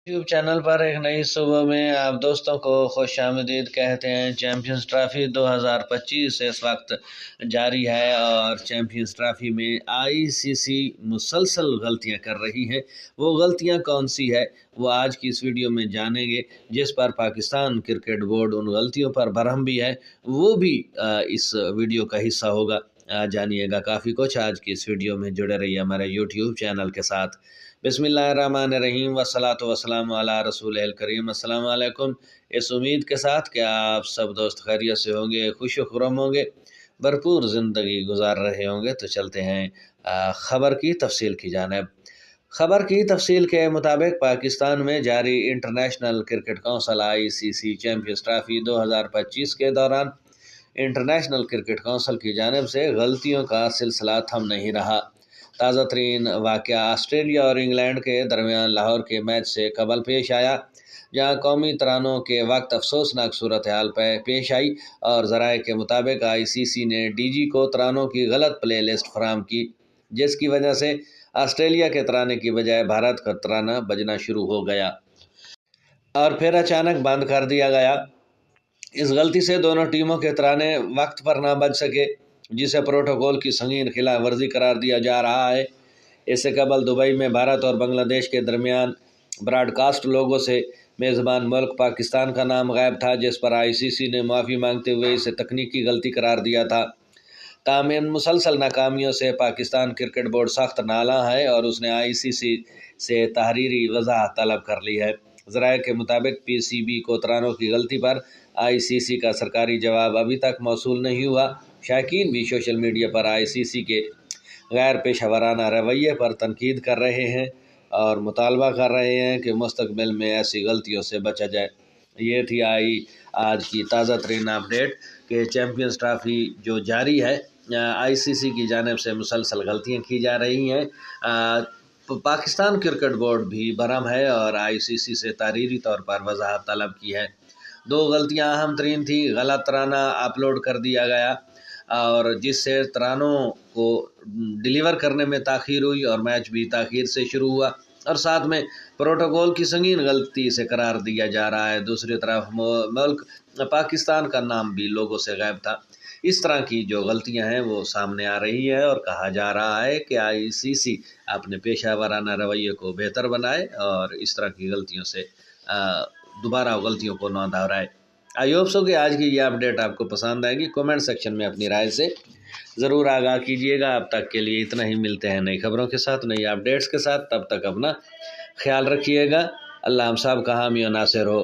YouTube channel पर एक नई सुबह में आप दोस्तों को खुश आमदीद कहते हैं। चैम्पियंस ट्रॉफी 2025 इस वक्त जारी है और चैम्पियंस ट्रॉफी में आईसीसी मुसलसल गलतियां कर रही है। वो गलतियां कौन सी है वो आज की इस वीडियो में जानेंगे, जिस पर पाकिस्तान क्रिकेट बोर्ड उन गलतियों पर बरहम भी है, वो भी इस वीडियो का हिस्सा होगा। जानिएगा काफ़ी कुछ आज की इस वीडियो में। जुड़े रहिए हमारे यूट्यूब चैनल के साथ। बिस्मिल्लाहिर्रहमानिर्रहीम वस्सलातु वस्सलामु अला रसूलिल करीम। अस्सलाम वालेकुम। इस उम्मीद के साथ कि आप सब दोस्त खैरियत से होंगे, खुश खुरम होंगे, भरपूर ज़िंदगी गुजार रहे होंगे। तो चलते हैं ख़बर की तफसील की जानिब। खबर की तफसील के मुताबिक पाकिस्तान में जारी international cricket council ICC champions trophy 2025 के दौरान इंटरनेशनल क्रिकेट काउंसिल की जानिब से गलतियों का सिलसिला थम नहीं रहा। ताज़ा तरीन वाक़या ऑस्ट्रेलिया और इंग्लैंड के दरमियान लाहौर के मैच से कबल पेश आया, जहां कौमी तरानों के वक्त अफसोसनाक सूरत हाल पेश आई और ज़राए के मुताबिक आईसीसी ने डीजी को तरानों की गलत प्ले लिस्ट फराहम की, जिसकी वजह से ऑस्ट्रेलिया के तराने की बजाय भारत का तराना बजना शुरू हो गया और फिर अचानक बंद कर दिया गया। इस गलती से दोनों टीमों के तराने वक्त पर ना बज सके, जिसे प्रोटोकॉल की संगीन खिलाफ वर्जी करार दिया जा रहा है। इससे कबल दुबई में भारत और बांग्लादेश के दरमियान ब्रॉडकास्ट लोगों से मेज़बान मुल्क पाकिस्तान का नाम गायब था, जिस पर आईसीसी ने माफ़ी मांगते हुए इसे तकनीकी गलती करार दिया था। ताहम इन मुसलसल नाकामियों से पाकिस्तान क्रिकेट बोर्ड सख्त नाला है और उसने आईसीसी से तहरीरी वजाहत तलब कर ली है। ज़राए के मुताबिक पीसीबी को तरानों की गलती पर आईसीसी का सरकारी जवाब अभी तक मौसूल नहीं हुआ। शायकीन भी सोशल मीडिया पर आईसीसी के गैर पेशेवराना रवैये पर तनकीद कर रहे हैं और मुतालबा कर रहे हैं कि मुस्तकबिल में ऐसी गलतियों से बचा जाए। ये थी आज की ताज़ा तरीन अपडेट कि चैम्पियंस ट्रॉफी जो जारी है, आईसीसी की जानिब से मुसलसल गलतियां की जा रही हैं। पाकिस्तान क्रिकेट बोर्ड भी बरहम है और आईसीसी से तहरीरी तौर पर वजाहत तलब की है। दो गलतियां अहम तरीन थी। गलत तराना अपलोड कर दिया गया और जिससे तरानों को डिलीवर करने में ताख़ीर हुई और मैच भी ताख़ीर से शुरू हुआ, और साथ में प्रोटोकॉल की संगीन गलती से करार दिया जा रहा है। दूसरी तरफ मुल्क पाकिस्तान का नाम भी लोगों से गायब था। इस तरह की जो गलतियां हैं वो सामने आ रही है और कहा जा रहा है कि आईसीसी अपने पेशा वाराना रवैये को बेहतर बनाए और इस तरह की गलतियों से दोबारा गलतियों को न दोहराए। आई होप सो कि आज की ये अपडेट आपको पसंद आएगी। कमेंट सेक्शन में अपनी राय से ज़रूर आगाह कीजिएगा। अब तक के लिए इतना ही। मिलते हैं नई खबरों के साथ, नई अपडेट्स के साथ। तब तक अपना ख्याल रखिएगा। अल्लाह हम सब का हामी और नासिर हो।